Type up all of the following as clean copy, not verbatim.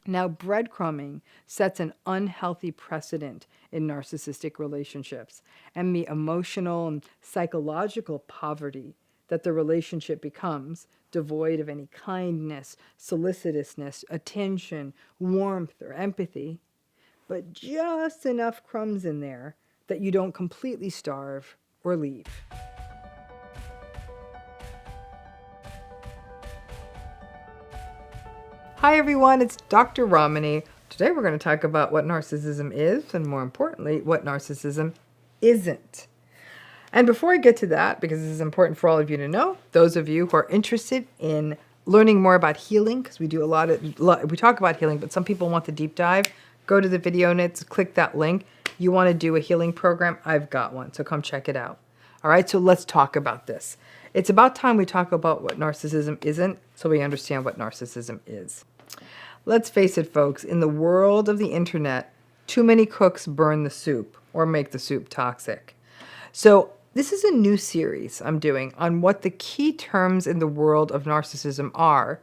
Now, breadcrumbing sets an unhealthy precedent in narcissistic relationships and the emotional and psychological poverty that the relationship becomes, devoid of any kindness, solicitousness, attention, warmth, or empathy, but just enough crumbs in there that you don't completely starve or leave. Hi everyone, it's Dr. Ramani. Today we're going to talk about what narcissism is, and more importantly, what narcissism isn't. And before I get to that, because this is important for all of you to know, those of you who are interested in learning more about healing, because we talk about healing, but some people want the deep dive, go to the video notes, click that link. You want to do a healing program? I've got one, so come check it out. All right, so let's talk about this. It's about time we talk about what narcissism isn't, so we understand what narcissism is. Let's face it, folks, in the world of the internet, too many cooks burn the soup or make the soup toxic. So this is a new series I'm doing on what the key terms in the world of narcissism are,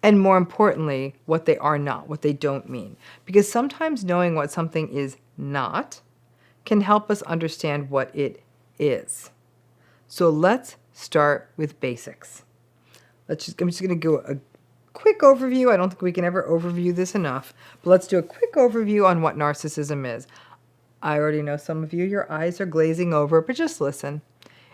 and more importantly, what they are not, what they don't mean. Because sometimes knowing what something is not can help us understand what it is. So let's start with basics. I'm just going to go a quick overview. I don't think we can ever overview this enough, but let's do a quick overview on what narcissism is. I already know some of you, your eyes are glazing over, but just listen.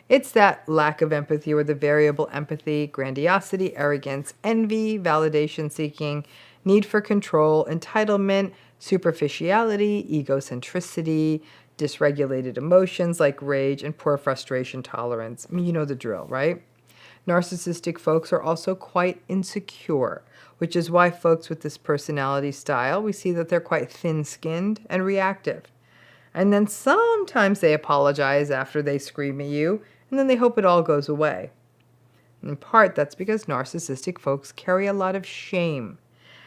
It's that lack of empathy or the variable empathy, grandiosity, arrogance, envy, validation seeking, need for control, entitlement, superficiality, egocentricity, dysregulated emotions like rage, and poor frustration tolerance. I mean, you know the drill, right? Narcissistic folks are also quite insecure, which is why folks with this personality style, we see that they're quite thin-skinned and reactive. And then sometimes they apologize after they scream at you, and then they hope it all goes away. In part, that's because narcissistic folks carry a lot of shame.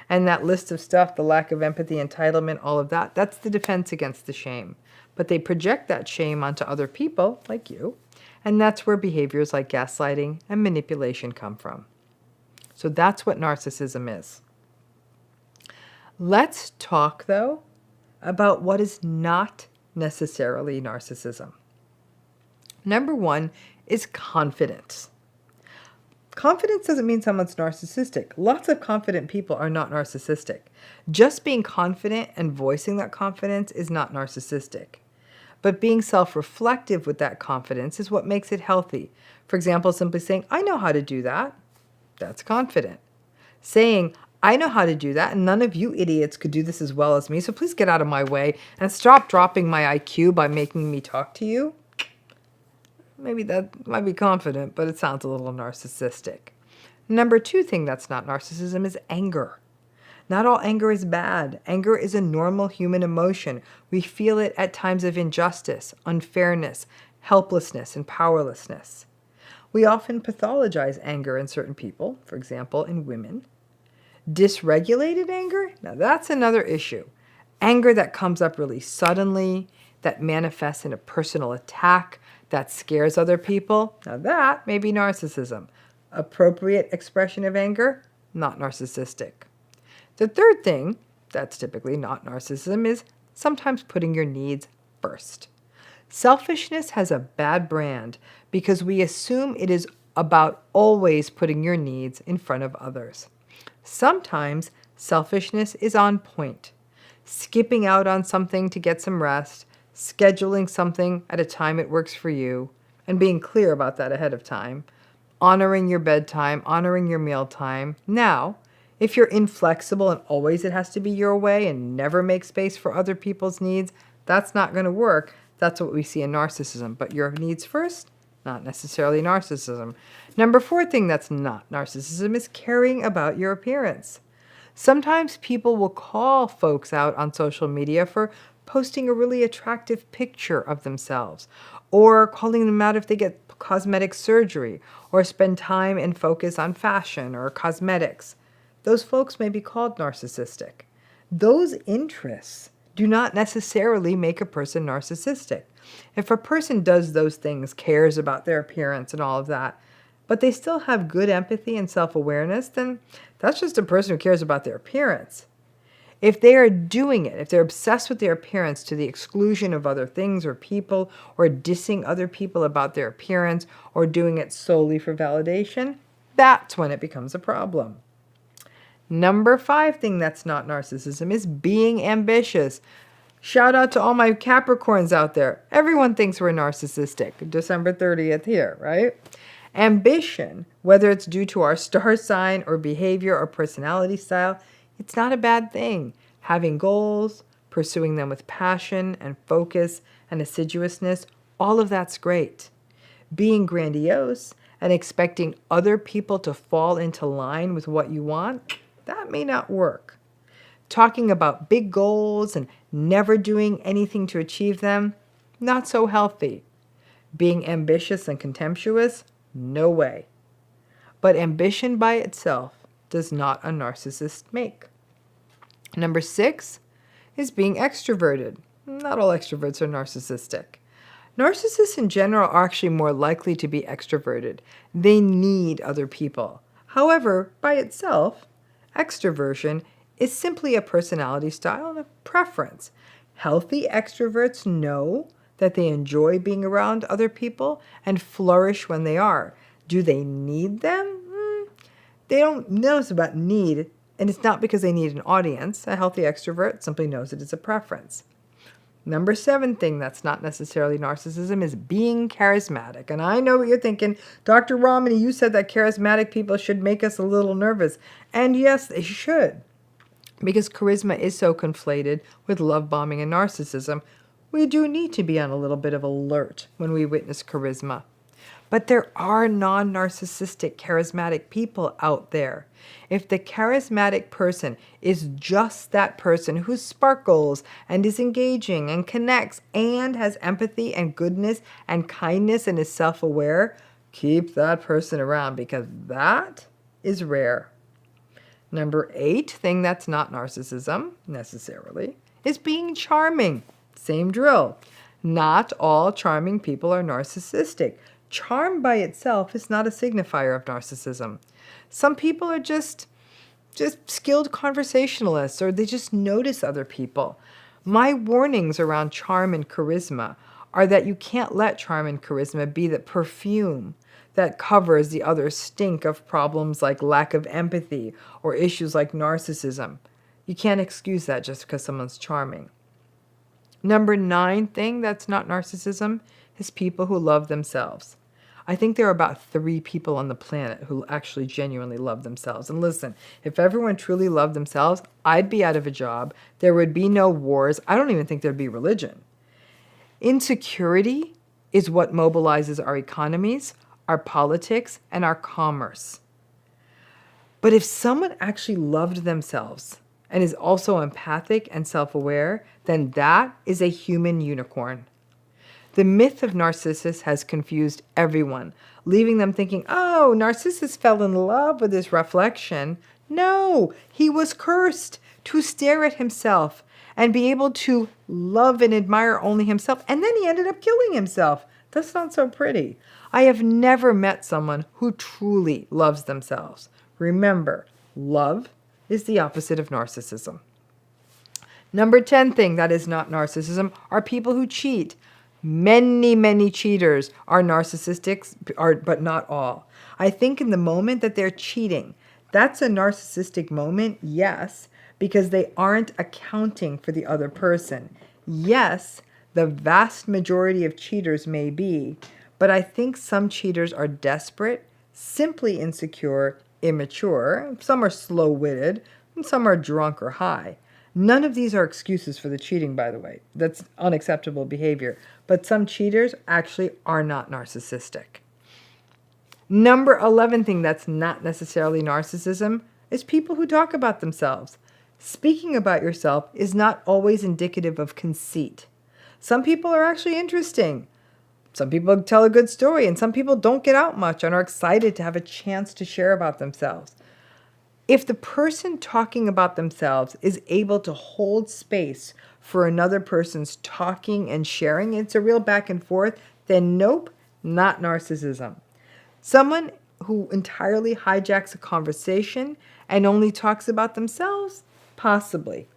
And that list of stuff, the lack of empathy, entitlement, all of that, that's the defense against the shame. But they project that shame onto other people, like you, and that's where behaviors like gaslighting and manipulation come from. So that's what narcissism is. Let's talk, though, about what is not necessarily narcissism. Number one is confidence. Confidence doesn't mean someone's narcissistic. Lots of confident people are not narcissistic. Just being confident and voicing that confidence is not narcissistic. But being self-reflective with that confidence is what makes it healthy. For example, simply saying, I know how to do that. That's confident. Saying, I know how to do that, and none of you idiots could do this as well as me, so please get out of my way and stop dropping my IQ by making me talk to you. Maybe that might be confident, but it sounds a little narcissistic. Number two thing that's not narcissism is anger. Not all anger is bad. Anger is a normal human emotion. We feel it at times of injustice, unfairness, helplessness, and powerlessness. We often pathologize anger in certain people, for example, in women. Dysregulated anger? Now that's another issue. Anger that comes up really suddenly, that manifests in a personal attack, that scares other people. Now that may be narcissism. Appropriate expression of anger? Not narcissistic. The third thing that's typically not narcissism is sometimes putting your needs first. Selfishness has a bad brand because we assume it is about always putting your needs in front of others. Sometimes selfishness is on point. Skipping out on something to get some rest, scheduling something at a time it works for you, and being clear about that ahead of time, honoring your bedtime, honoring your meal time. Now, if you're inflexible and always it has to be your way and never make space for other people's needs, that's not going to work. That's what we see in narcissism. But your needs first, not necessarily narcissism. Number four thing that's not narcissism is caring about your appearance. Sometimes people will call folks out on social media for posting a really attractive picture of themselves, or calling them out if they get cosmetic surgery, or spend time and focus on fashion or cosmetics. Those folks may be called narcissistic. Those interests do not necessarily make a person narcissistic. If a person does those things, cares about their appearance and all of that, but they still have good empathy and self-awareness, then that's just a person who cares about their appearance. If they are doing it, if they're obsessed with their appearance to the exclusion of other things or people, or dissing other people about their appearance, or doing it solely for validation, that's when it becomes a problem. Number 5 thing that's not narcissism is being ambitious. Shout out to all my Capricorns out there. Everyone thinks we're narcissistic. December 30th here, right? Ambition, whether it's due to our star sign or behavior or personality style, it's not a bad thing. Having goals, pursuing them with passion and focus and assiduousness, all of that's great. Being grandiose and expecting other people to fall into line with what you want, that may not work. Talking about big goals and never doing anything to achieve them, not so healthy. Being ambitious and contemptuous, no way. But ambition by itself does not a narcissist make. Number 6 is being extroverted. Not all extroverts are narcissistic. Narcissists in general are actually more likely to be extroverted. They need other people. However, by itself, extroversion is simply a personality style and a preference. Healthy extroverts know that they enjoy being around other people and flourish when they are. Do they need them? They don't know about need, and it's not because they need an audience. A healthy extrovert simply knows it is a preference. Number 7 thing that's not necessarily narcissism is being charismatic. And I know what you're thinking. Dr. Ramani, you said that charismatic people should make us a little nervous. And yes, they should. Because charisma is so conflated with love bombing and narcissism, we do need to be on a little bit of alert when we witness charisma. But there are non-narcissistic charismatic people out there. If the charismatic person is just that person who sparkles and is engaging and connects and has empathy and goodness and kindness and is self-aware, keep that person around because that is rare. Number 8 thing that's not narcissism necessarily is being charming. Same drill. Not all charming people are narcissistic. Charm by itself is not a signifier of narcissism. Some people are just skilled conversationalists, or they just notice other people. My warnings around charm and charisma are that you can't let charm and charisma be the perfume that covers the other stink of problems like lack of empathy or issues like narcissism. You can't excuse that just because someone's charming. Number 9 thing that's not narcissism is people who love themselves. I think there are about 3 people on the planet who actually genuinely love themselves. And listen, if everyone truly loved themselves, I'd be out of a job. There would be no wars. I don't even think there'd be religion. Insecurity is what mobilizes our economies, our politics, and our commerce. But if someone actually loved themselves and is also empathic and self-aware, then that is a human unicorn. The myth of Narcissus has confused everyone, leaving them thinking, oh, Narcissus fell in love with his reflection. No, he was cursed to stare at himself and be able to love and admire only himself. And then he ended up killing himself. That's not so pretty. I have never met someone who truly loves themselves. Remember, love is the opposite of narcissism. Number 10 thing that is not narcissism are people who cheat. Many cheaters are narcissistic, but not all. I think in the moment that they're cheating, that's a narcissistic moment, yes, because they aren't accounting for the other person. Yes, the vast majority of cheaters may be, but I think some cheaters are desperate, simply insecure, immature. Some are slow-witted, and some are drunk or high. None of these are excuses for the cheating, by the way. That's unacceptable behavior. But some cheaters actually are not narcissistic. Number 11 thing that's not necessarily narcissism is people who talk about themselves. Speaking about yourself is not always indicative of conceit. Some people are actually interesting. Some people tell a good story, and some people don't get out much and are excited to have a chance to share about themselves. If the person talking about themselves is able to hold space for another person's talking and sharing, it's a real back and forth, then nope, not narcissism. Someone who entirely hijacks a conversation and only talks about themselves? Possibly.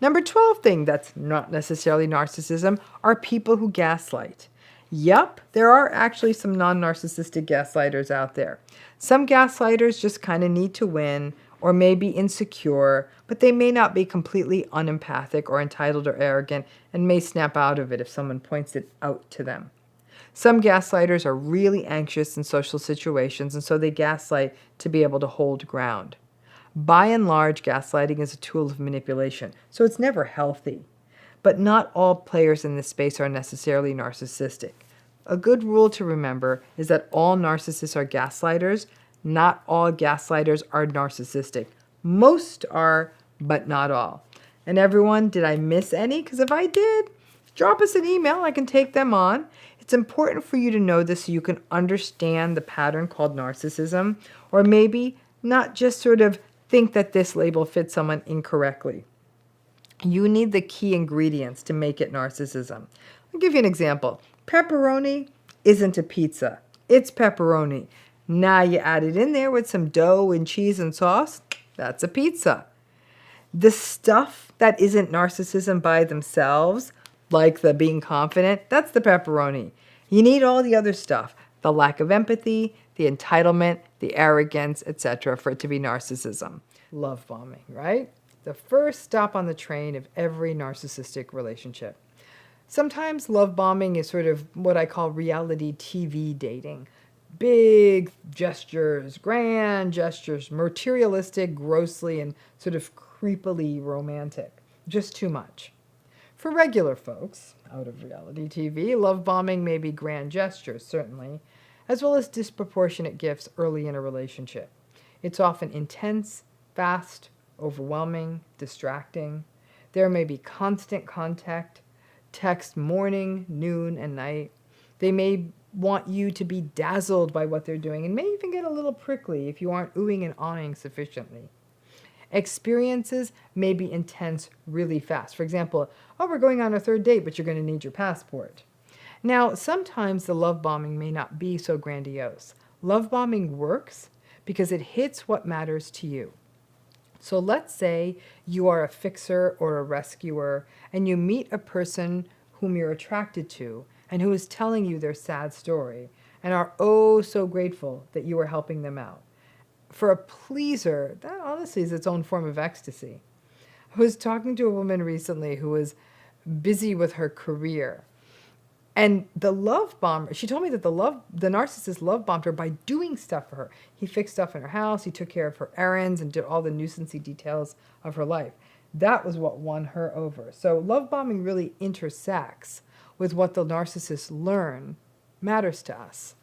Number 12 thing that's not necessarily narcissism are people who gaslight. Yup, there are actually some non-narcissistic gaslighters out there. Some gaslighters just kind of need to win or may be insecure, but they may not be completely unempathic or entitled or arrogant and may snap out of it if someone points it out to them. Some gaslighters are really anxious in social situations, and so they gaslight to be able to hold ground. By and large, gaslighting is a tool of manipulation, so it's never healthy. But not all players in this space are necessarily narcissistic. A good rule to remember is that all narcissists are gaslighters. Not all gaslighters are narcissistic. Most are, but not all. And everyone, did I miss any? Because if I did, drop us an email. I can take them on. It's important for you to know this so you can understand the pattern called narcissism, or maybe not just sort of think that this label fits someone incorrectly. You need the key ingredients to make it narcissism. I'll give you an example. Pepperoni isn't a pizza. It's pepperoni. Now you add it in there with some dough and cheese and sauce. That's a pizza. The stuff that isn't narcissism by themselves, like the being confident, that's the pepperoni. You need all the other stuff, the lack of empathy, the entitlement, the arrogance, etc. for it to be narcissism. Love bombing, right? The first stop on the train of every narcissistic relationship. Sometimes love bombing is sort of what I call reality TV dating. Big gestures, grand gestures, materialistic, grossly, and sort of creepily romantic. Just too much. For regular folks, out of reality TV, love bombing may be grand gestures, certainly, as well as disproportionate gifts early in a relationship. It's often intense, fast, overwhelming, distracting. There may be constant contact, text morning, noon, and night. They may want you to be dazzled by what they're doing and may even get a little prickly if you aren't oohing and awing sufficiently. Experiences may be intense really fast. For example, oh, we're going on a third date, but you're going to need your passport. Now, sometimes the love bombing may not be so grandiose. Love bombing works because it hits what matters to you. So let's say you are a fixer or a rescuer and you meet a person whom you're attracted to and who is telling you their sad story and are oh so grateful that you are helping them out. For a pleaser, that honestly is its own form of ecstasy. I was talking to a woman recently who was busy with her career. And the love bomber, she told me that the narcissist love bombed her by doing stuff for her. He fixed stuff in her house, he took care of her errands, and did all the nuisancey details of her life. That was what won her over. So love bombing really intersects with what the narcissists learn matters to us.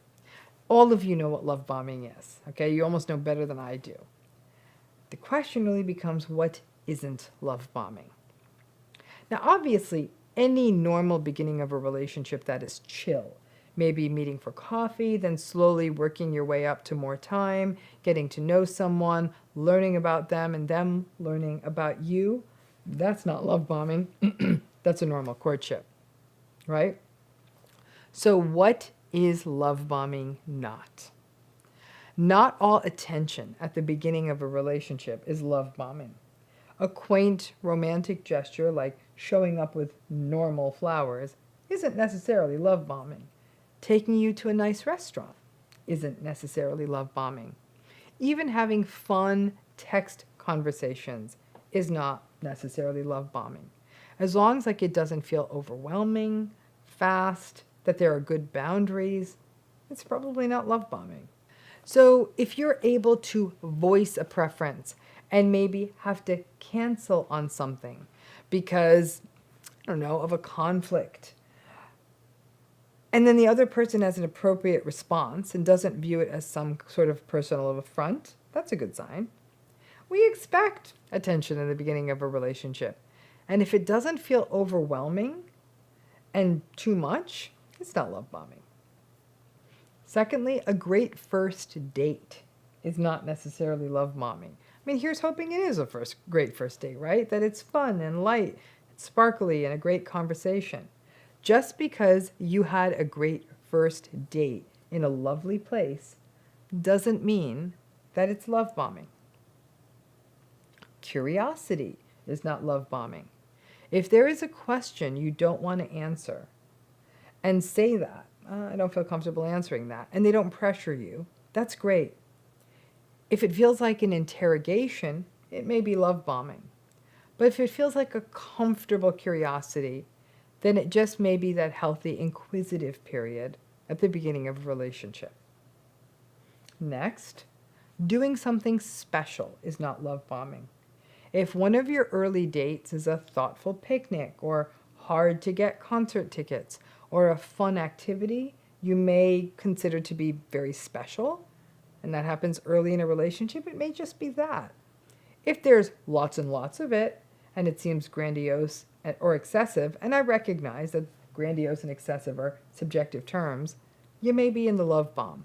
All of you know what love bombing is, okay? You almost know better than I do. The question really becomes, what isn't love bombing? Now, obviously, any normal beginning of a relationship that is chill, maybe meeting for coffee, then slowly working your way up to more time, getting to know someone, learning about them, and them learning about you, that's not love bombing. That's a normal courtship, right? So what is love bombing not? Not all attention at the beginning of a relationship is love bombing. A quaint romantic gesture like showing up with normal flowers isn't necessarily love bombing. Taking you to a nice restaurant isn't necessarily love bombing. Even having fun text conversations is not necessarily love bombing. As long as it doesn't feel overwhelming, fast, that there are good boundaries, it's probably not love bombing. So if you're able to voice a preference and maybe have to cancel on something because, I don't know, of a conflict, and then the other person has an appropriate response and doesn't view it as some sort of personal affront, that's a good sign. We expect attention in the beginning of a relationship. And if it doesn't feel overwhelming and too much, it's not love bombing. Secondly, a great first date is not necessarily love bombing. I mean, here's hoping it is a great first date, right? That it's fun and light, sparkly, and a great conversation. Just because you had a great first date in a lovely place doesn't mean that it's love bombing. Curiosity is not love bombing. If there is a question you don't want to answer, and say that, I don't feel comfortable answering that, and they don't pressure you, that's great. If it feels like an interrogation, it may be love bombing. But if it feels like a comfortable curiosity, then it just may be that healthy inquisitive period at the beginning of a relationship. Next, doing something special is not love bombing. If one of your early dates is a thoughtful picnic or hard to get concert tickets or a fun activity you may consider to be very special, and that happens early in a relationship, it may just be that. If there's lots and lots of it, and it seems grandiose or excessive, and I recognize that grandiose and excessive are subjective terms, you may be in the love bomb.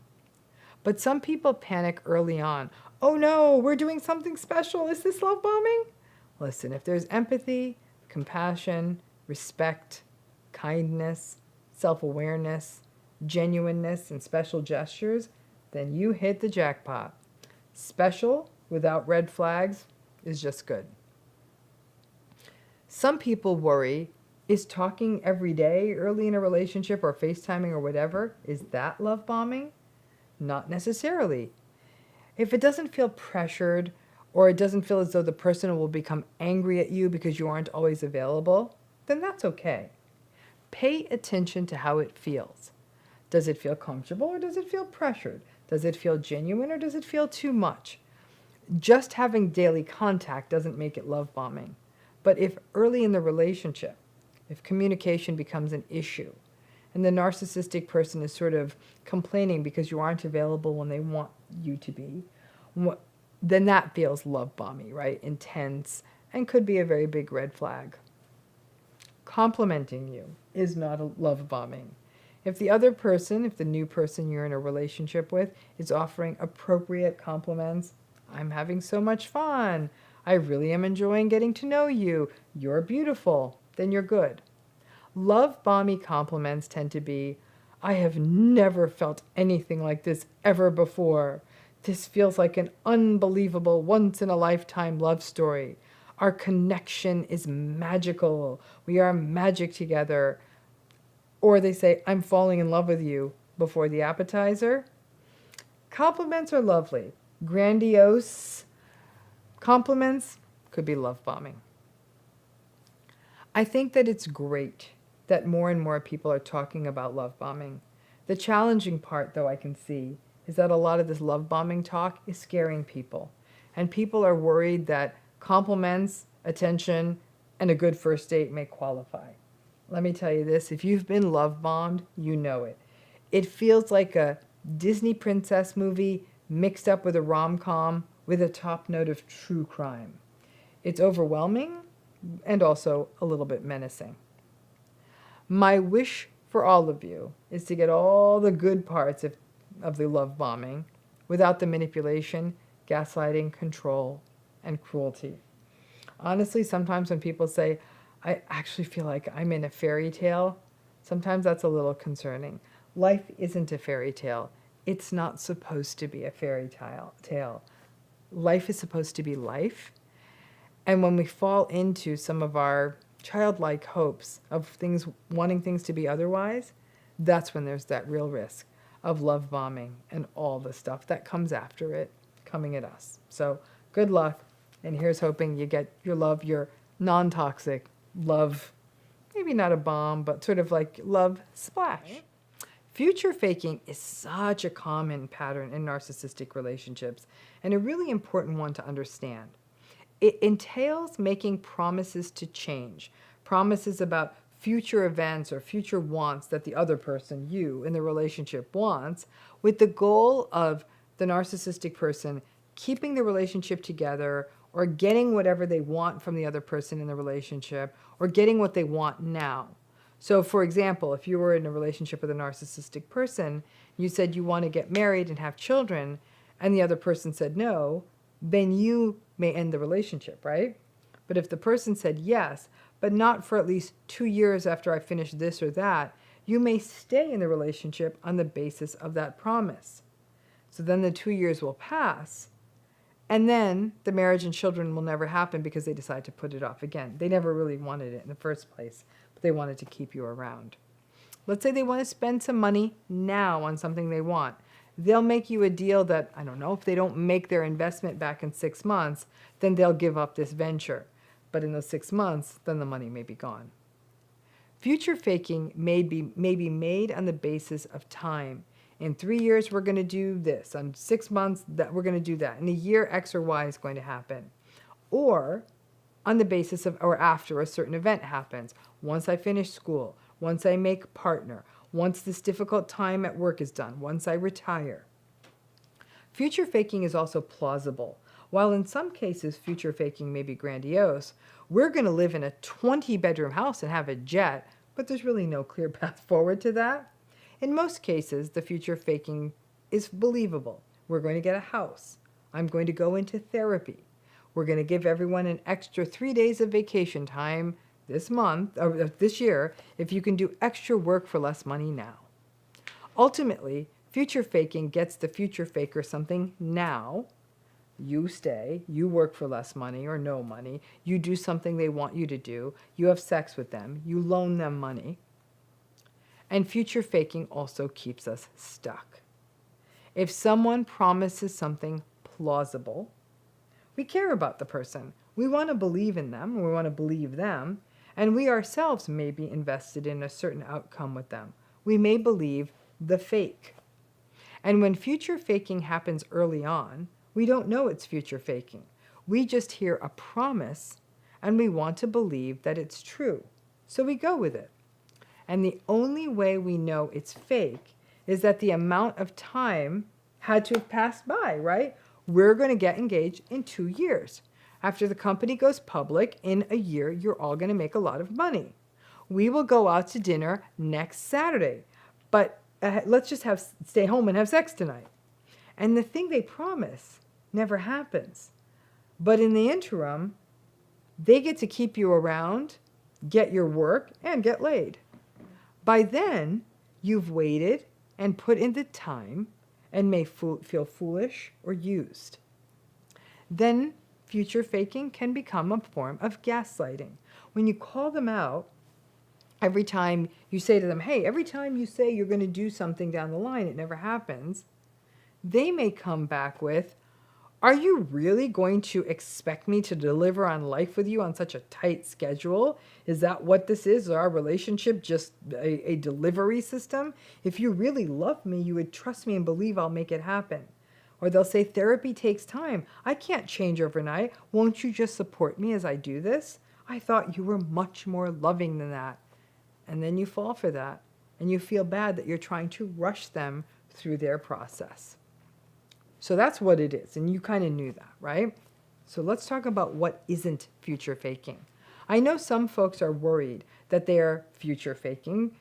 But some people panic early on. Oh no, we're doing something special. Is this love bombing? Listen, if there's empathy, compassion, respect, kindness, self-awareness, genuineness, and special gestures, then you hit the jackpot. Special without red flags is just good. Some people worry, is talking every day early in a relationship or FaceTiming or whatever, is that love bombing? Not necessarily. If it doesn't feel pressured or it doesn't feel as though the person will become angry at you because you aren't always available, then that's okay. Pay attention to how it feels. Does it feel comfortable or does it feel pressured? Does it feel genuine or does it feel too much? Just having daily contact doesn't make it love bombing. But if early in the relationship, if communication becomes an issue, and the narcissistic person is sort of complaining because you aren't available when they want you to be, then that feels love bomby, right? Intense, and could be a very big red flag. Complimenting you is not a love bombing. If the other person, if the new person you're in a relationship with is offering appropriate compliments, I'm having so much fun, I really am enjoying getting to know you, you're beautiful, then you're good. Love bomby compliments tend to be, I have never felt anything like this ever before. This feels like an unbelievable, once-in-a-lifetime love story. Our connection is magical. We are magic together. Or they say, I'm falling in love with you before the appetizer. Compliments are lovely. Grandiose compliments could be love bombing. I think that it's great that more and more people are talking about love bombing. The challenging part, though, I can see, is that a lot of this love bombing talk is scaring people. And people are worried that compliments, attention, and a good first date may qualify. Let me tell you this, if you've been love bombed, you know it. It feels like a Disney princess movie mixed up with a rom-com with a top note of true crime. It's overwhelming and also a little bit menacing. My wish for all of you is to get all the good parts of the love bombing without the manipulation, gaslighting, control, and cruelty. Honestly, sometimes when people say, I actually feel like I'm in a fairy tale, sometimes that's a little concerning. Life isn't a fairy tale. It's not supposed to be a fairy tale. Life is supposed to be life. And when we fall into some of our childlike hopes of things, wanting things to be otherwise, that's when there's that real risk of love bombing and all the stuff that comes after it coming at us. So good luck, and here's hoping you get your love, your non-toxic love, maybe not a bomb, but sort of like love splash. Future faking is such a common pattern in narcissistic relationships, and a really important one to understand. It entails making promises to change, promises about future events or future wants that the other person, you, in the relationship wants, with the goal of the narcissistic person keeping the relationship together or getting whatever they want from the other person in the relationship or getting what they want now. So, for example, if you were in a relationship with a narcissistic person, you said you want to get married and have children, and the other person said no, then you may end the relationship, right? But if the person said yes, but not for at least 2 years after I finish this or that, you may stay in the relationship on the basis of that promise. So then the 2 years will pass, and then the marriage and children will never happen because they decide to put it off again. They never really wanted it in the first place, but they wanted to keep you around. Let's say they want to spend some money now on something they want. They'll make you a deal that, I don't know, if they don't make their investment back in 6 months, then they'll give up this venture. But in those 6 months, then the money may be gone. Future faking may be made on the basis of time. In 3 years, we're going to do this. On 6 months, that we're going to do that. In a year, X or Y is going to happen. Or on the basis of, or after a certain event happens. Once I finish school, once I make partner, once this difficult time at work is done, once I retire. Future faking is also plausible. While in some cases future faking may be grandiose, we're going to live in a 20-bedroom house and have a jet, but there's really no clear path forward to that. In most cases, the future faking is believable. We're going to get a house. I'm going to go into therapy. We're going to give everyone an extra 3 days of vacation time this month, or this year, if you can do extra work for less money now. Ultimately, future faking gets the future faker something now. You stay, you work for less money or no money, you do something they want you to do, you have sex with them, you loan them money. And future faking also keeps us stuck. If someone promises something plausible, we care about the person. We want to believe in them, we want to believe them, and we ourselves may be invested in a certain outcome with them. We may believe the fake. And when future faking happens early on, we don't know it's future faking. We just hear a promise and we want to believe that it's true. So we go with it. And the only way we know it's fake is that the amount of time had to have passed by, right? We're going to get engaged in 2 years. After the company goes public, in a year, you're all going to make a lot of money. We will go out to dinner next Saturday, but let's just stay home and have sex tonight. And the thing they promise never happens. But in the interim, they get to keep you around, get your work, and get laid. By then, you've waited and put in the time and may feel foolish or used. Then future faking can become a form of gaslighting. When you call them out, every time you say to them, hey, every time you say you're going to do something down the line, it never happens, they may come back with, are you really going to expect me to deliver on life with you on such a tight schedule? Is that what this is? Is our relationship just a delivery system? If you really love me, you would trust me and believe I'll make it happen. Or they'll say, therapy takes time. I can't change overnight. Won't you just support me as I do this? I thought you were much more loving than that. And then you fall for that. And you feel bad that you're trying to rush them through their process. So that's what it is. And you kind of knew that, right? So let's talk about what isn't future faking. I know some folks are worried that they're future faking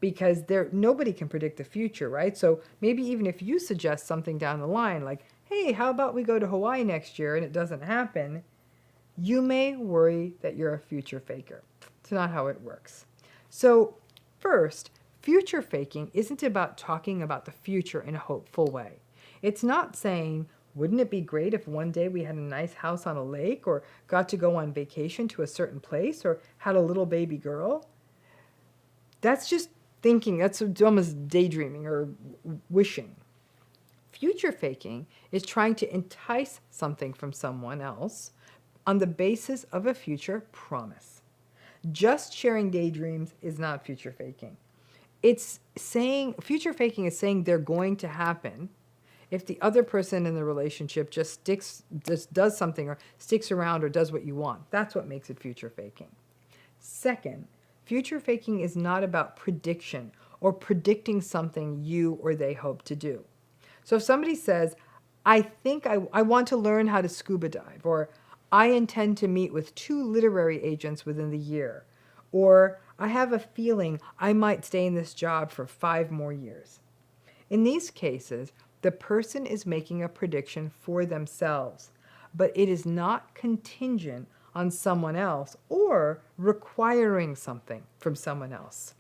because nobody can predict the future, right? So maybe even if you suggest something down the line, like, hey, how about we go to Hawaii next year, and it doesn't happen, you may worry that you're a future faker. It's not how it works. So first, future faking isn't about talking about the future in a hopeful way. It's not saying, wouldn't it be great if one day we had a nice house on a lake, or got to go on vacation to a certain place, or had a little baby girl? That's just thinking, that's almost daydreaming or wishing. Future faking is trying to entice something from someone else on the basis of a future promise. Just sharing daydreams is not future faking. It's saying, future faking is saying they're going to happen if the other person in the relationship just does something or sticks around or does what you want. That's what makes it future faking. Second, future faking is not about prediction or predicting something you or they hope to do. So if somebody says, I think I want to learn how to scuba dive, or I intend to meet with 2 literary agents within the year, or I have a feeling I might stay in this job for 5 more years. In these cases, the person is making a prediction for themselves, but it is not contingent on someone else or requiring something from someone else.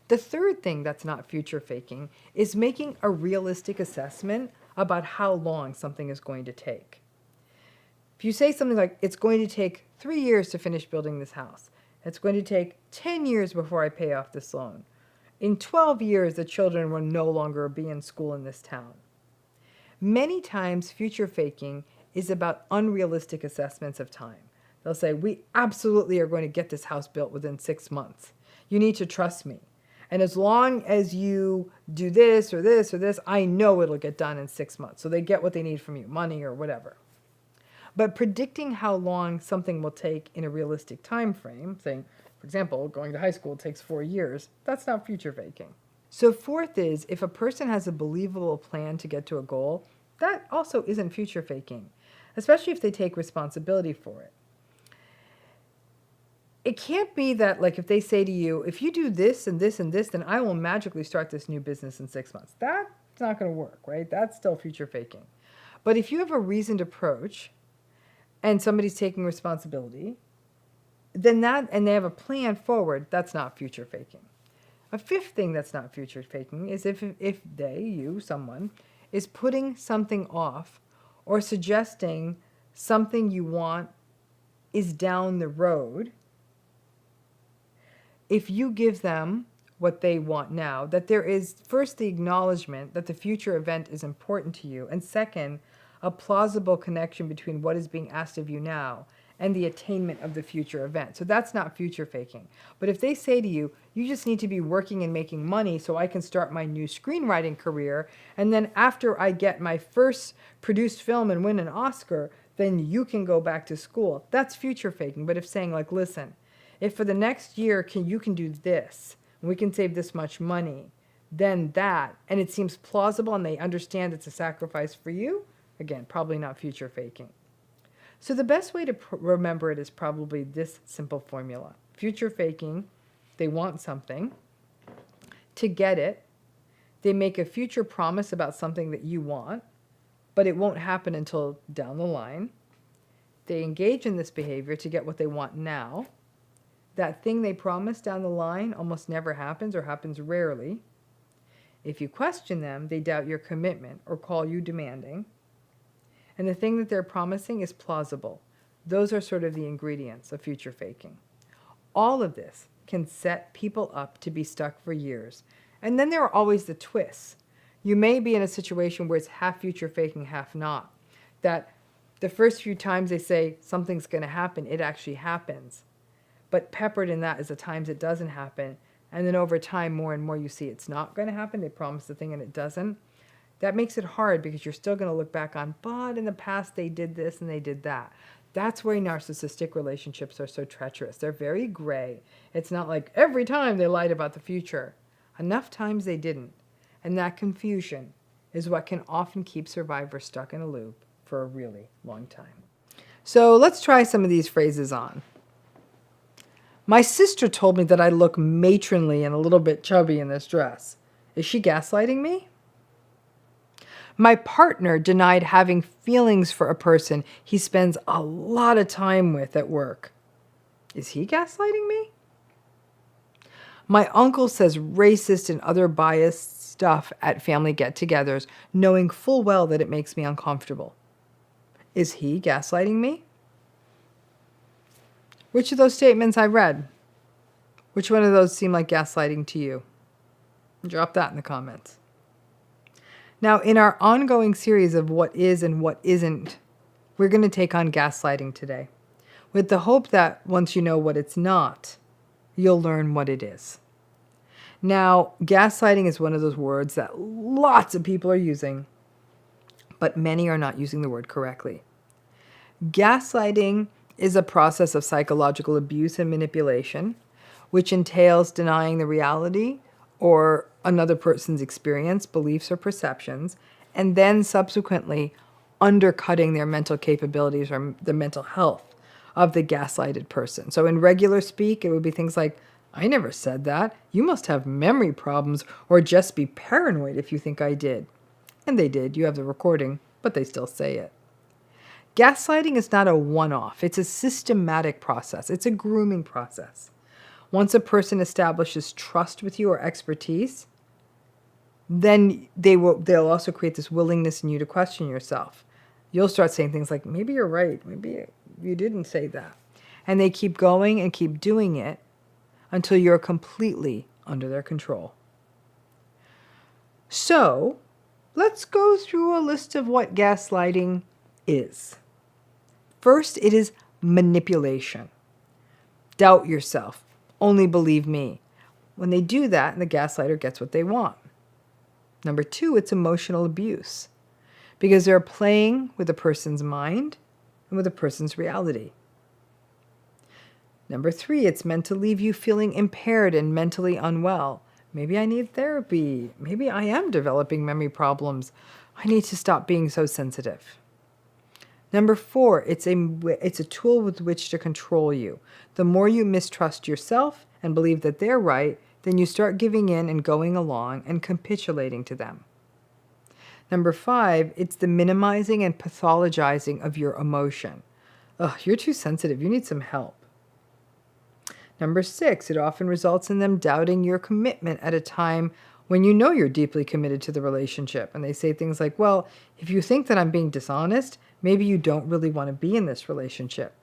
The third thing that's not future faking is making a realistic assessment about how long something is going to take. If you say something like, it's going to take 3 years to finish building this house, it's going to take 10 years before I pay off this loan, in 12 years the children will no longer be in school in this town. Many times future faking is about unrealistic assessments of time. They'll say, we absolutely are going to get this house built within 6 months. You need to trust me. And as long as you do this or this or this, I know it'll get done in 6 months. So they get what they need from you, money or whatever. But predicting how long something will take in a realistic time frame, saying, for example, going to high school takes 4 years, that's not future faking. So fourth is, if a person has a believable plan to get to a goal, that also isn't future faking, especially if they take responsibility for it. It can't be that, like, if they say to you, if you do this and this and this, then I will magically start this new business in 6 months. That's not going to work, right? That's still future faking. But if you have a reasoned approach and somebody's taking responsibility, then that, and they have a plan forward, that's not future faking. A fifth thing that's not future faking is if they, you, someone, is putting something off or suggesting something you want is down the road. If you give them what they want now, that there is first the acknowledgement that the future event is important to you, and second, a plausible connection between what is being asked of you now and the attainment of the future event. So that's not future faking. But if they say to you, you just need to be working and making money so I can start my new screenwriting career, and then after I get my first produced film and win an Oscar, then you can go back to school, that's future faking. But if saying, like, listen, if for the next year you can do this, and we can save this much money, then that, and it seems plausible and they understand it's a sacrifice for you, again, probably not future faking. So the best way to remember it is probably this simple formula. Future faking, they want something. To get it, they make a future promise about something that you want, but it won't happen until down the line. They engage in this behavior to get what they want now. That thing they promised down the line almost never happens or happens rarely. If you question them, they doubt your commitment or call you demanding. And the thing that they're promising is plausible. Those are sort of the ingredients of future faking. All of this can set people up to be stuck for years. And then there are always the twists. You may be in a situation where it's half future faking, half not. That the first few times they say something's going to happen, it actually happens. But peppered in that is the times it doesn't happen. And then over time, more and more you see it's not going to happen. They promise the thing and it doesn't. That makes it hard because you're still going to look back on, but in the past they did this and they did that. That's why narcissistic relationships are so treacherous. They're very gray. It's not like every time they lied about the future. Enough times they didn't. And that confusion is what can often keep survivors stuck in a loop for a really long time. So let's try some of these phrases on. My sister told me that I look matronly and a little bit chubby in this dress. Is she gaslighting me? My partner denied having feelings for a person he spends a lot of time with at work. Is he gaslighting me? My uncle says racist and other biased stuff at family get-togethers, knowing full well that it makes me uncomfortable. Is he gaslighting me? Which of those statements I read? Which one of those seem like gaslighting to you? Drop that in the comments. Now, in our ongoing series of what is and what isn't, we're going to take on gaslighting today, with the hope that once you know what it's not, you'll learn what it is. Now, gaslighting is one of those words that lots of people are using, but many are not using the word correctly. Gaslighting is a process of psychological abuse and manipulation, which entails denying the reality or another person's experience, beliefs, or perceptions, and then subsequently undercutting their mental capabilities or the mental health of the gaslighted person. So in regular speak, it would be things like, I never said that. You must have memory problems or just be paranoid if you think I did. And they did. You have the recording, but they still say it. Gaslighting is not a one-off. It's a systematic process. It's a grooming process. Once a person establishes trust with you or expertise, then they'll also create this willingness in you to question yourself. You'll start saying things like, maybe you're right, maybe you didn't say that. And they keep going and keep doing it until you're completely under their control. So, let's go through a list of what gaslighting is. First, it is manipulation. Doubt yourself. Only believe me. When they do that, the gaslighter gets what they want. Number 2, it's emotional abuse, because they're playing with a person's mind and with a person's reality. Number 3, it's meant to leave you feeling impaired and mentally unwell. Maybe I need therapy. Maybe I am developing memory problems. I need to stop being so sensitive. Number 4, it's a tool with which to control you. The more you mistrust yourself and believe that they're right, then you start giving in and going along and capitulating to them. Number 5, it's the minimizing and pathologizing of your emotion. Ugh, you're too sensitive. You need some help. Number 6, it often results in them doubting your commitment at a time when you know you're deeply committed to the relationship. And they say things like, well, if you think that I'm being dishonest, maybe you don't really want to be in this relationship.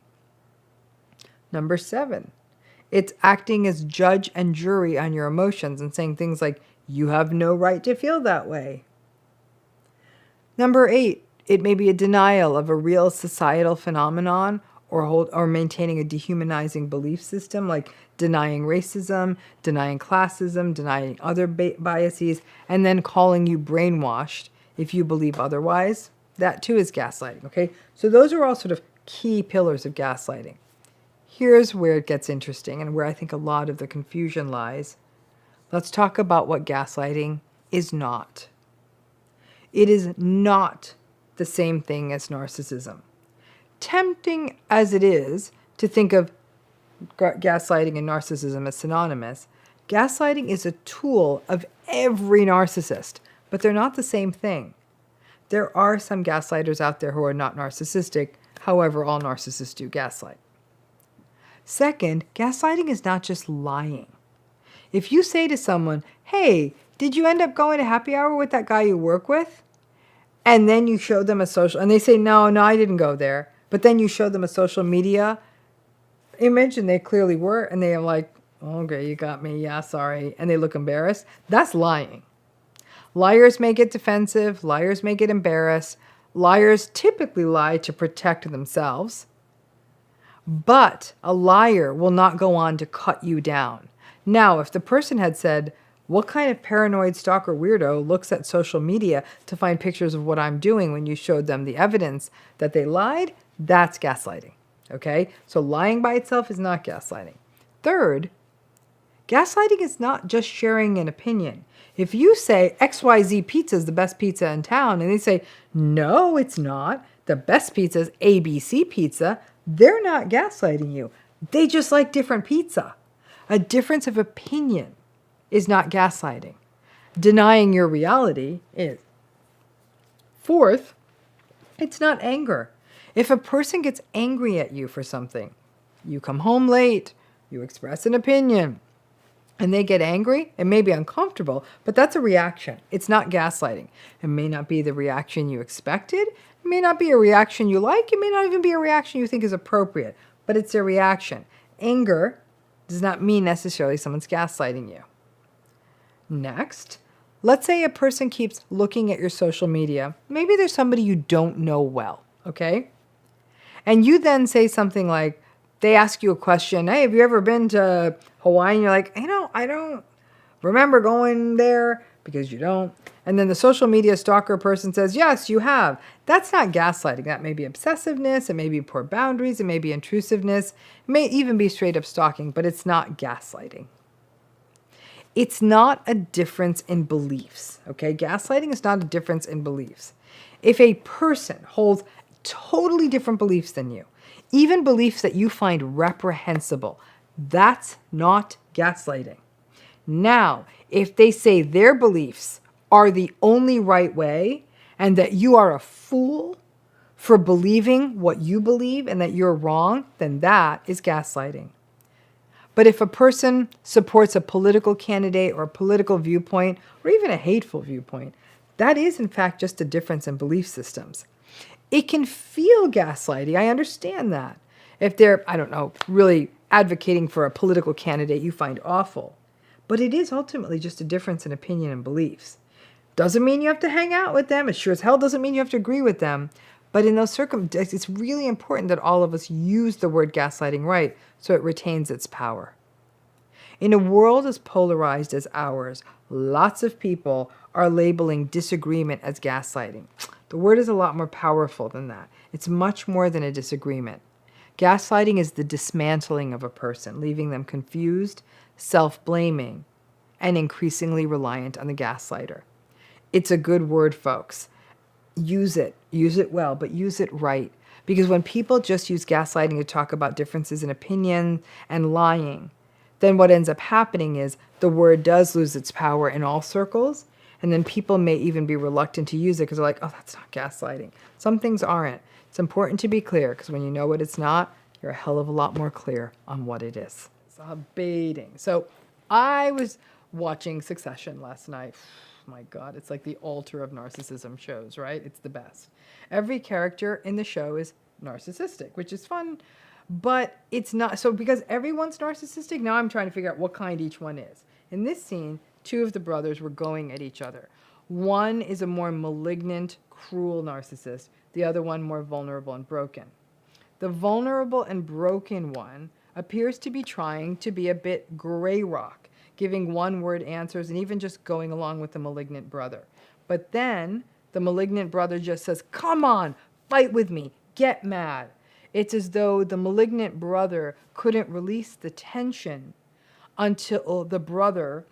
Number 7, it's acting as judge and jury on your emotions and saying things like, you have no right to feel that way. Number 8, it may be a denial of a real societal phenomenon or maintaining a dehumanizing belief system, like denying racism, denying classism, denying other biases, and then calling you brainwashed if you believe otherwise. That too is gaslighting, okay? So those are all sort of key pillars of gaslighting. Here's where it gets interesting and where I think a lot of the confusion lies. Let's talk about what gaslighting is not. It is not the same thing as narcissism. Tempting as it is to think of gaslighting and narcissism as synonymous, gaslighting is a tool of every narcissist, but they're not the same thing. There are some gaslighters out there who are not narcissistic. However, all narcissists do gaslight. Second, gaslighting is not just lying. If you say to someone, hey, did you end up going to happy hour with that guy you work with? And then you show them a social, and they say, no, I didn't go there. But then you show them a social media image, and they clearly were, and they are like, okay, you got me, yeah, sorry. And they look embarrassed. That's lying. Liars may get defensive. Liars may get embarrassed. Liars typically lie to protect themselves. But a liar will not go on to cut you down. Now, if the person had said, what kind of paranoid stalker weirdo looks at social media to find pictures of what I'm doing when you showed them the evidence that they lied, that's gaslighting. Okay? So lying by itself is not gaslighting. Third, gaslighting is not just sharing an opinion. If you say XYZ pizza is the best pizza in town, and they say, no, it's not. The best pizza is ABC pizza. They're not gaslighting you. They just like different pizza. A difference of opinion is not gaslighting. Denying your reality is. Fourth, it's not anger. If a person gets angry at you for something, you come home late, you express an opinion, and they get angry, it may be uncomfortable, but that's a reaction. It's not gaslighting. It may not be the reaction you expected. It may not be a reaction you like. It may not even be a reaction you think is appropriate, but it's a reaction. Anger does not mean necessarily someone's gaslighting you. Next, let's say a person keeps looking at your social media. Maybe there's somebody you don't know well, okay? And you then say something like, they ask you a question, hey, have you ever been to Hawaii? And you're like, I don't remember going there, because you don't. And then the social media stalker person says, yes, you have. That's not gaslighting. That may be obsessiveness. It may be poor boundaries. It may be intrusiveness. It may even be straight up stalking, but it's not gaslighting. It's not a difference in beliefs, okay? Gaslighting is not a difference in beliefs. If a person holds totally different beliefs than you, even beliefs that you find reprehensible, that's not gaslighting. Now, if they say their beliefs are the only right way and that you are a fool for believing what you believe and that you're wrong, then that is gaslighting. But if a person supports a political candidate or a political viewpoint or even a hateful viewpoint, that is in fact just a difference in belief systems. It can feel gaslighty. I understand that. If they're, I don't know, really advocating for a political candidate you find awful. But it is ultimately just a difference in opinion and beliefs. Doesn't mean you have to hang out with them. It sure as hell doesn't mean you have to agree with them. But in those circumstances, it's really important that all of us use the word gaslighting right so it retains its power. In a world as polarized as ours, lots of people are labeling disagreement as gaslighting. The word is a lot more powerful than that. It's much more than a disagreement. Gaslighting is the dismantling of a person, leaving them confused, self-blaming, and increasingly reliant on the gaslighter. It's a good word, folks. Use it well, but use it right. Because when people just use gaslighting to talk about differences in opinion and lying, then what ends up happening is the word does lose its power in all circles, and then people may even be reluctant to use it because they're like, oh, that's not gaslighting. Some things aren't. It's important to be clear because when you know what it's not, you're a hell of a lot more clear on what it is. So baiting. So I was watching Succession last night. My God, it's like the altar of narcissism shows, right? It's the best. Every character in the show is narcissistic, which is fun, but it's not. So because everyone's narcissistic, now I'm trying to figure out what kind each one is. In this scene, two of the brothers were going at each other. One is a more malignant, cruel narcissist. The other one more vulnerable and broken. The vulnerable and broken one appears to be trying to be a bit gray rock, giving one-word answers and even just going along with the malignant brother. But then the malignant brother just says, come on, fight with me, get mad. It's as though the malignant brother couldn't release the tension until the brother,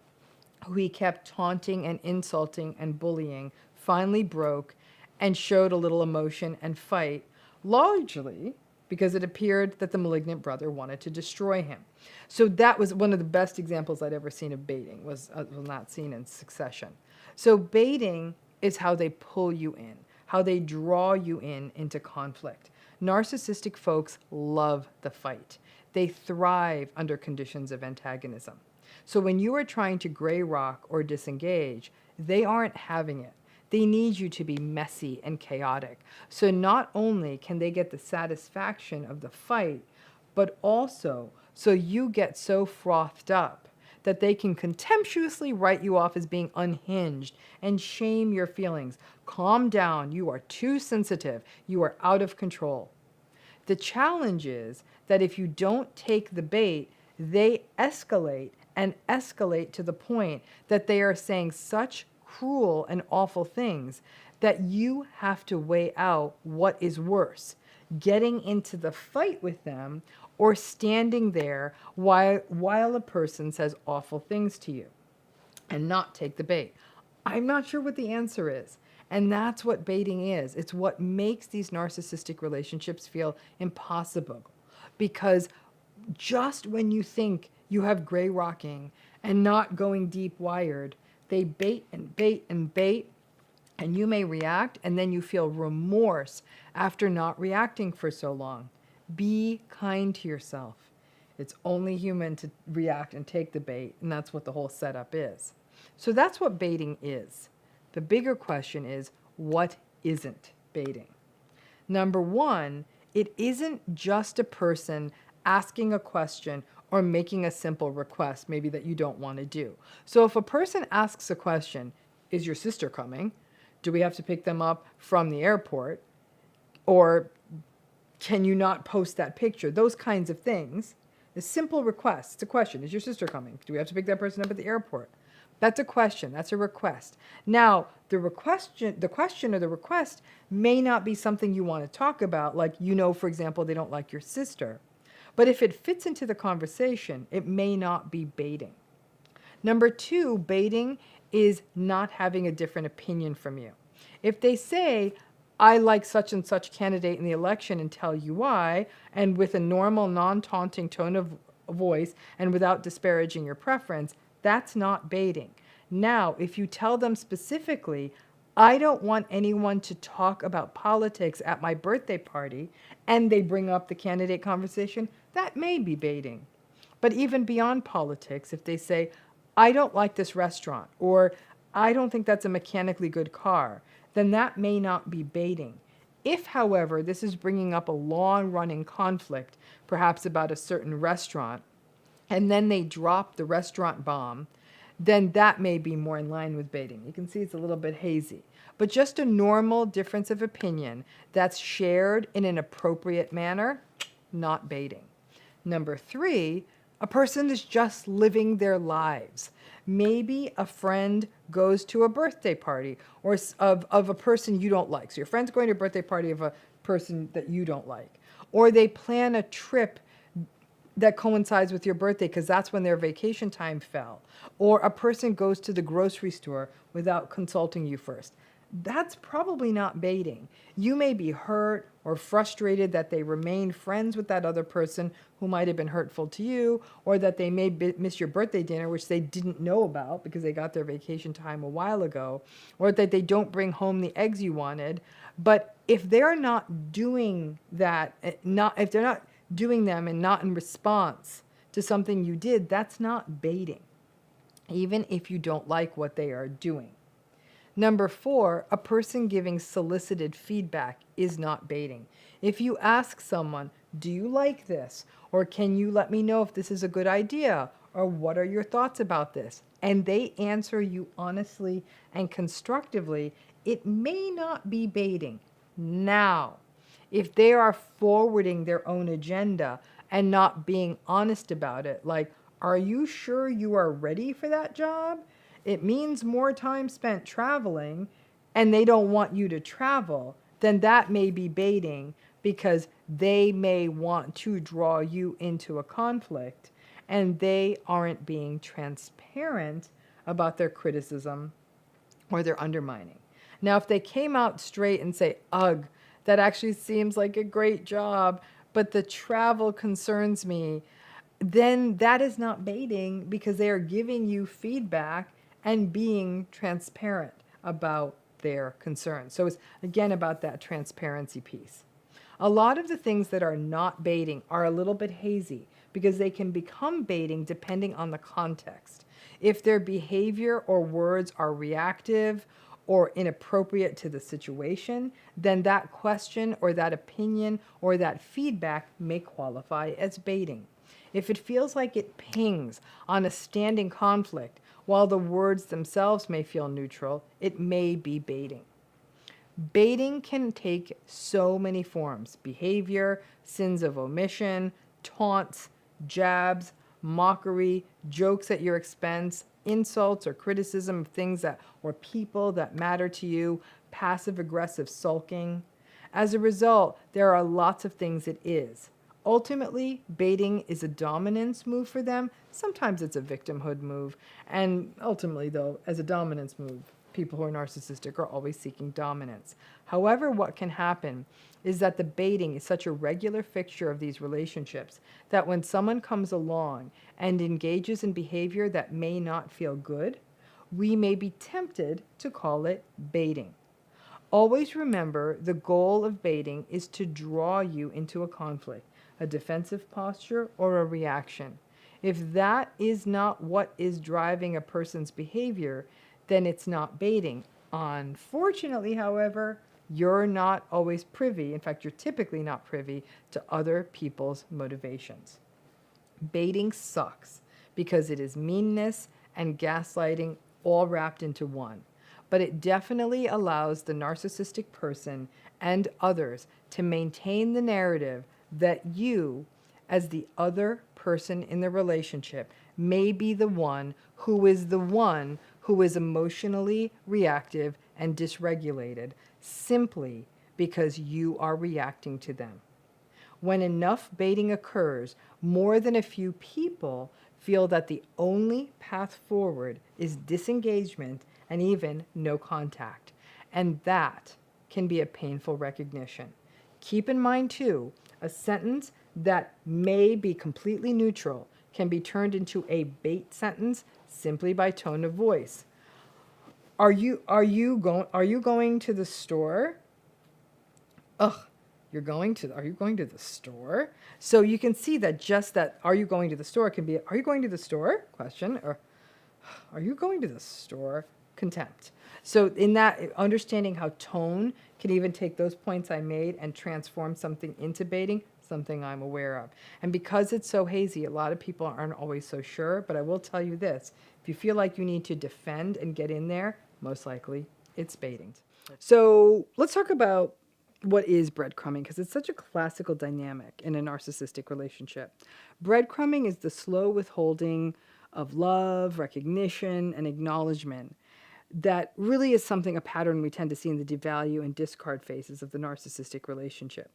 who he kept taunting and insulting and bullying, finally broke and showed a little emotion and fight, largely because it appeared that the malignant brother wanted to destroy him. So that was one of the best examples I'd ever seen of baiting, was not seen in Succession. So baiting is how they pull you in, how they draw you into conflict. Narcissistic folks love the fight. They thrive under conditions of antagonism. So when you are trying to gray rock or disengage, they aren't having it. They need you to be messy and chaotic. So not only can they get the satisfaction of the fight, but also so you get so frothed up that they can contemptuously write you off as being unhinged and shame your feelings. Calm down. You are too sensitive. You are out of control. The challenge is that if you don't take the bait, they escalate and escalate to the point that they are saying such cruel and awful things that you have to weigh out what is worse, getting into the fight with them or standing there while a person says awful things to you and not take the bait. I'm not sure what the answer is. And that's what baiting is. It's what makes these narcissistic relationships feel impossible. Because just when you think you have gray rocking and not going deep wired, they bait and bait and bait, and you may react, and then you feel remorse after not reacting for so long. Be kind to yourself. It's only human to react and take the bait, and that's what the whole setup is. So that's what baiting is. The bigger question is, what isn't baiting? Number one, it isn't just a person asking a question or making a simple request, maybe that you don't want to do. So if a person asks a question, is your sister coming? Do we have to pick them up from the airport? Or can you not post that picture? Those kinds of things. A simple request. It's a question. Is your sister coming? Do we have to pick that person up at the airport? That's a question. That's a request. Now, the question or the request may not be something you want to talk about, like, for example, they don't like your sister. But if it fits into the conversation, it may not be baiting. Number two, baiting is not having a different opinion from you. If they say, I like such and such candidate in the election and tell you why, and with a normal, non-taunting tone of voice and without disparaging your preference, that's not baiting. Now, if you tell them specifically, I don't want anyone to talk about politics at my birthday party, and they bring up the candidate conversation, that may be baiting. But even beyond politics, if they say, I don't like this restaurant, or I don't think that's a mechanically good car, then that may not be baiting. If, however, this is bringing up a long-running conflict, perhaps about a certain restaurant, and then they drop the restaurant bomb, then that may be more in line with baiting. You can see it's a little bit hazy. But just a normal difference of opinion that's shared in an appropriate manner, not baiting. Number 3, a person is just living their lives. Maybe a friend goes to a birthday party or of a person you don't like. So your friend's going to a birthday party of a person that you don't like. Or they plan a trip that coincides with your birthday because that's when their vacation time fell. Or a person goes to the grocery store without consulting you first. That's probably not baiting. You may be hurt or frustrated that they remained friends with that other person who might have been hurtful to you, or that they may miss your birthday dinner, which they didn't know about because they got their vacation time a while ago, or that they don't bring home the eggs you wanted. But if they're not doing that, if they're not doing them and not in response to something you did, that's not baiting, even if you don't like what they are doing. Number 4, a person giving solicited feedback is not baiting. If you ask someone, do you like this? Or can you let me know if this is a good idea? Or what are your thoughts about this? And they answer you honestly and constructively, it may not be baiting. Now, if they are forwarding their own agenda and not being honest about it, like, are you sure you are ready for that job? It means more time spent traveling, and they don't want you to travel, then that may be baiting because they may want to draw you into a conflict and they aren't being transparent about their criticism or their undermining. Now, if they came out straight and say, ugh, that actually seems like a great job, but the travel concerns me, then that is not baiting because they are giving you feedback and being transparent about their concerns. So it's, again, about that transparency piece. A lot of the things that are not baiting are a little bit hazy because they can become baiting depending on the context. If their behavior or words are reactive or inappropriate to the situation, then that question or that opinion or that feedback may qualify as baiting. If it feels like it pings on a standing conflict, while the words themselves may feel neutral, it may be baiting. Baiting can take so many forms: behavior, sins of omission, taunts, jabs, mockery, jokes at your expense, insults or criticism of things that or people that matter to you, passive-aggressive sulking. As a result, there are lots of things it is. Ultimately, baiting is a dominance move for them. Sometimes it's a victimhood move. And ultimately, though, as a dominance move, people who are narcissistic are always seeking dominance. However, what can happen is that the baiting is such a regular fixture of these relationships that when someone comes along and engages in behavior that may not feel good, we may be tempted to call it baiting. Always remember, the goal of baiting is to draw you into a conflict, a defensive posture, or a reaction. If that is not what is driving a person's behavior, then it's not baiting. Unfortunately, however, you're not always privy, in fact, you're typically not privy to other people's motivations. Baiting sucks because it is meanness and gaslighting all wrapped into one. But it definitely allows the narcissistic person and others to maintain the narrative that you, as the other person in the relationship, may be the one who is emotionally reactive and dysregulated simply because you are reacting to them. When enough baiting occurs, more than a few people feel that the only path forward is disengagement and even no contact. And that can be a painful recognition. Keep in mind, too, a sentence that may be completely neutral can be turned into a bait sentence simply by tone of voice. Are you going to the store? Ugh, Are you going to the store? So you can see that just that, are you going to the store can be, are you going to the store? Question, or are you going to the store? Contempt. So in that, understanding how tone can even take those points I made and transform something into baiting, something I'm aware of. And because it's so hazy, a lot of people aren't always so sure, but I will tell you this, if you feel like you need to defend and get in there, most likely it's baiting. So let's talk about what is breadcrumbing, because it's such a classical dynamic in a narcissistic relationship. Breadcrumbing is the slow withholding of love, recognition, and acknowledgement that really is something, a pattern we tend to see in the devalue and discard phases of the narcissistic relationship.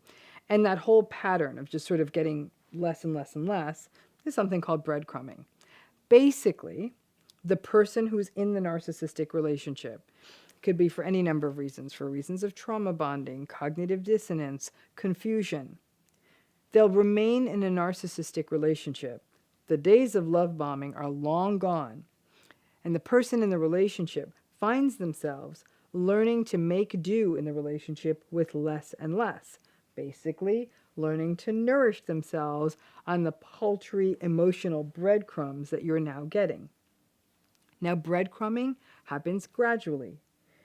And that whole pattern of just sort of getting less and less and less is something called breadcrumbing. Basically, the person who's in the narcissistic relationship could be for any number of reasons, for reasons of trauma bonding, cognitive dissonance, confusion. They'll remain in a narcissistic relationship. The days of love bombing are long gone, and the person in the relationship finds themselves learning to make do in the relationship with less and less. Basically, learning to nourish themselves on the paltry emotional breadcrumbs that you're now getting. Now, breadcrumbing happens gradually.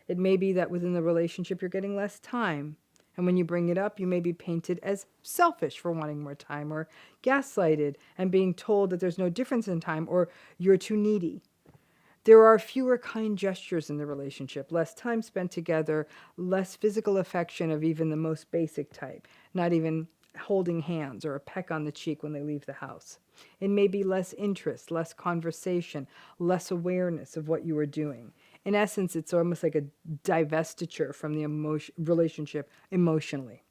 It may be that within the relationship you're getting less time, and when you bring it up, you may be painted as selfish for wanting more time, or gaslighted and being told that there's no difference in time, or you're too needy. There are fewer kind gestures in the relationship, less time spent together, less physical affection of even the most basic type, not even holding hands or a peck on the cheek when they leave the house. It may be less interest, less conversation, less awareness of what you are doing. In essence, it's almost like a divestiture from the relationship emotionally.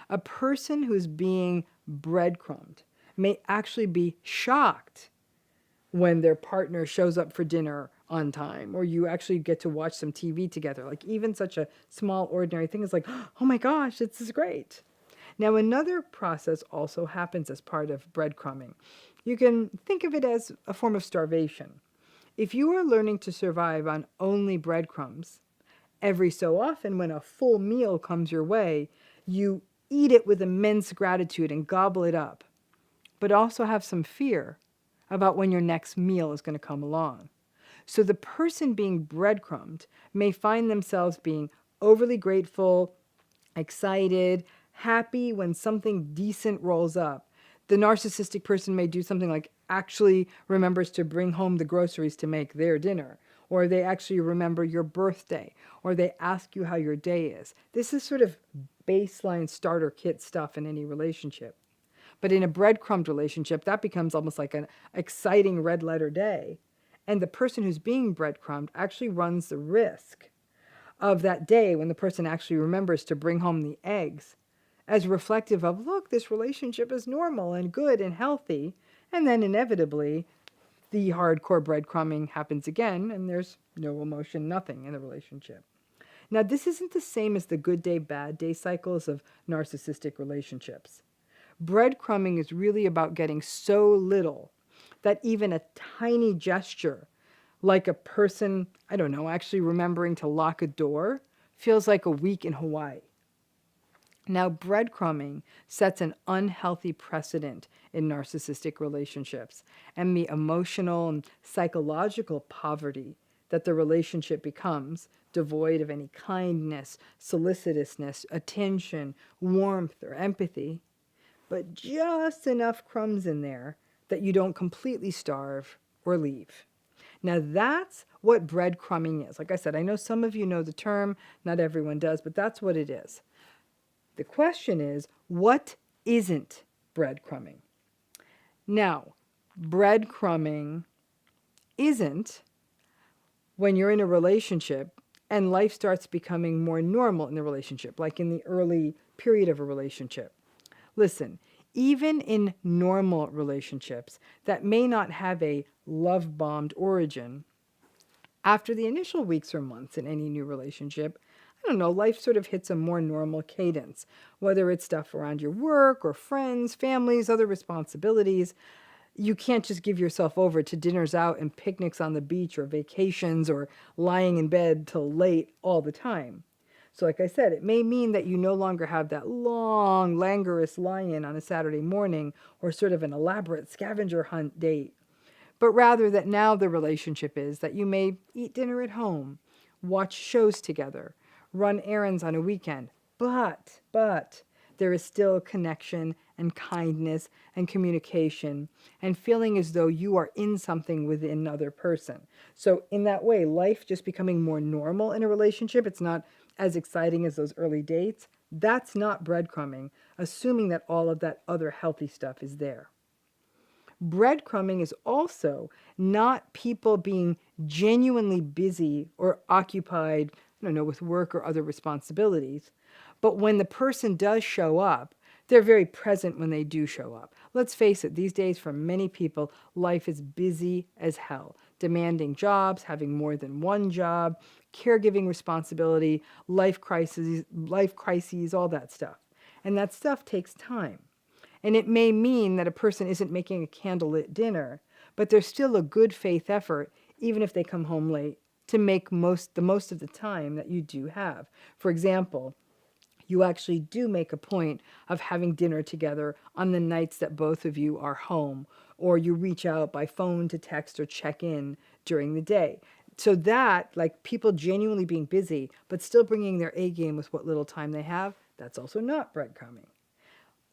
A person who's being breadcrumbed may actually be shocked when their partner shows up for dinner on time, or you actually get to watch some TV together. Like even such a small, ordinary thing is like, oh my gosh, this is great. Now, another process also happens as part of breadcrumbing. You can think of it as a form of starvation. If you are learning to survive on only breadcrumbs, every so often when a full meal comes your way, you eat it with immense gratitude and gobble it up, but also have some fear about when your next meal is going to come along. So the person being breadcrumbed may find themselves being overly grateful, excited, happy when something decent rolls up. The narcissistic person may do something like actually remembers to bring home the groceries to make their dinner, or they actually remember your birthday, or they ask you how your day is. This is sort of baseline starter kit stuff in any relationship. But in a breadcrumbed relationship, that becomes almost like an exciting red letter day. And the person who's being breadcrumbed actually runs the risk of that day when the person actually remembers to bring home the eggs as reflective of, look, this relationship is normal and good and healthy. And then inevitably, the hardcore breadcrumbing happens again, and there's no emotion, nothing in the relationship. Now, this isn't the same as the good day, bad day cycles of narcissistic relationships. Breadcrumbing is really about getting so little that even a tiny gesture, like a person, I don't know, actually remembering to lock a door, feels like a week in Hawaii. Now, breadcrumbing sets an unhealthy precedent in narcissistic relationships, and the emotional and psychological poverty that the relationship becomes, devoid of any kindness, solicitousness, attention, warmth, or empathy, but just enough crumbs in there that you don't completely starve or leave. Now that's what breadcrumbing is. Like I said, I know some of you know the term, not everyone does, but that's what it is. The question is, what isn't breadcrumbing? Now, breadcrumbing isn't when you're in a relationship and life starts becoming more normal in the relationship, like in the early period of a relationship. Listen, even in normal relationships that may not have a love-bombed origin, after the initial weeks or months in any new relationship, I don't know, life sort of hits a more normal cadence, whether it's stuff around your work or friends, families, other responsibilities. You can't just give yourself over to dinners out and picnics on the beach or vacations or lying in bed till late all the time. So like I said, it may mean that you no longer have that long, languorous lie-in on a Saturday morning or sort of an elaborate scavenger hunt date, but rather that now the relationship is that you may eat dinner at home, watch shows together, run errands on a weekend, but there is still connection and kindness and communication and feeling as though you are in something with another person. So in that way, life just becoming more normal in a relationship, it's not as exciting as those early dates. That's not breadcrumbing, assuming that all of that other healthy stuff is there. Breadcrumbing is also not people being genuinely busy or occupied, I don't know, with work or other responsibilities. But when the person does show up, they're very present when they do show up. Let's face it, these days for many people, life is busy as hell. Demanding jobs, having more than one job, caregiving responsibility, life crises, all that stuff. And that stuff takes time. And it may mean that a person isn't making a candlelit dinner, but there's still a good faith effort, even if they come home late, to make the most of the time that you do have. For example, you actually do make a point of having dinner together on the nights that both of you are home, or you reach out by phone to text or check in during the day. So that, like people genuinely being busy, but still bringing their A game with what little time they have, that's also not breadcrumbing.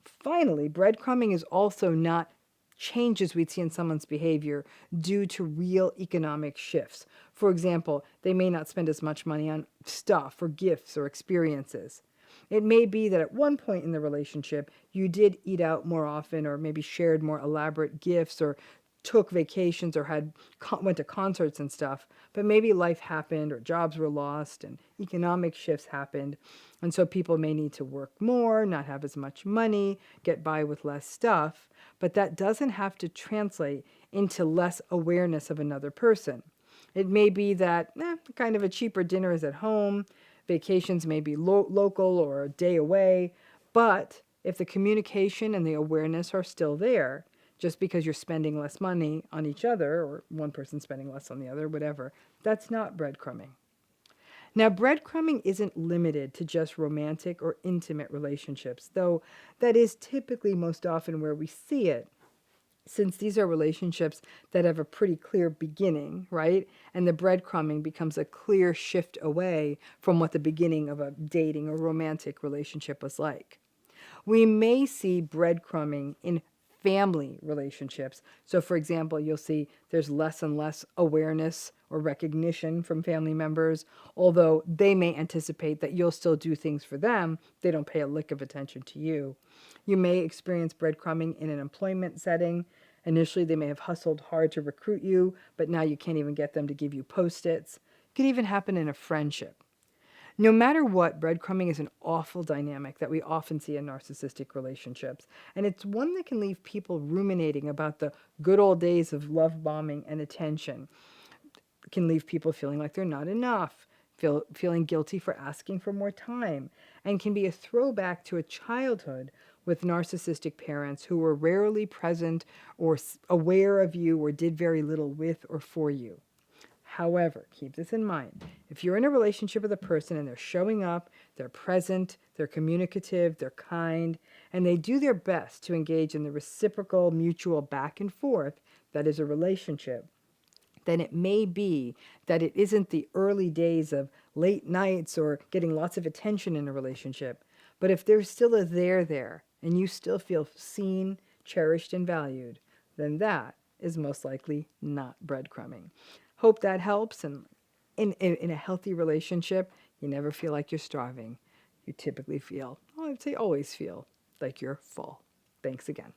Finally, breadcrumbing is also not changes we'd see in someone's behavior due to real economic shifts. For example, they may not spend as much money on stuff or gifts or experiences. It may be that at one point in the relationship, you did eat out more often or maybe shared more elaborate gifts or took vacations or went to concerts and stuff, but maybe life happened or jobs were lost and economic shifts happened. And so people may need to work more, not have as much money, get by with less stuff, but that doesn't have to translate into less awareness of another person. It may be that kind of a cheaper dinner is at home, vacations may be local or a day away, but if the communication and the awareness are still there, just because you're spending less money on each other, or one person spending less on the other, whatever, that's not breadcrumbing. Now, breadcrumbing isn't limited to just romantic or intimate relationships, though that is typically most often where we see it, since these are relationships that have a pretty clear beginning, right? And the breadcrumbing becomes a clear shift away from what the beginning of a dating or romantic relationship was like. We may see breadcrumbing in family relationships. So for example, you'll see there's less and less awareness or recognition from family members, although they may anticipate that you'll still do things for them. They don't pay a lick of attention to you. You may experience breadcrumbing in an employment setting. Initially, they may have hustled hard to recruit you, but now you can't even get them to give you post-its. It could even happen in a friendship. No matter what, breadcrumbing is an awful dynamic that we often see in narcissistic relationships. And it's one that can leave people ruminating about the good old days of love bombing and attention. It can leave people feeling like they're not enough, feeling guilty for asking for more time, and can be a throwback to a childhood with narcissistic parents who were rarely present or aware of you or did very little with or for you. However, keep this in mind. If you're in a relationship with a person and they're showing up, they're present, they're communicative, they're kind, and they do their best to engage in the reciprocal, mutual back and forth that is a relationship, then it may be that it isn't the early days of late nights or getting lots of attention in a relationship. But if there's still a there, and you still feel seen, cherished, and valued, then that is most likely not breadcrumbing. Hope that helps. And in a healthy relationship, you never feel like you're starving. You typically feel, I'd say always feel, like you're full. Thanks again.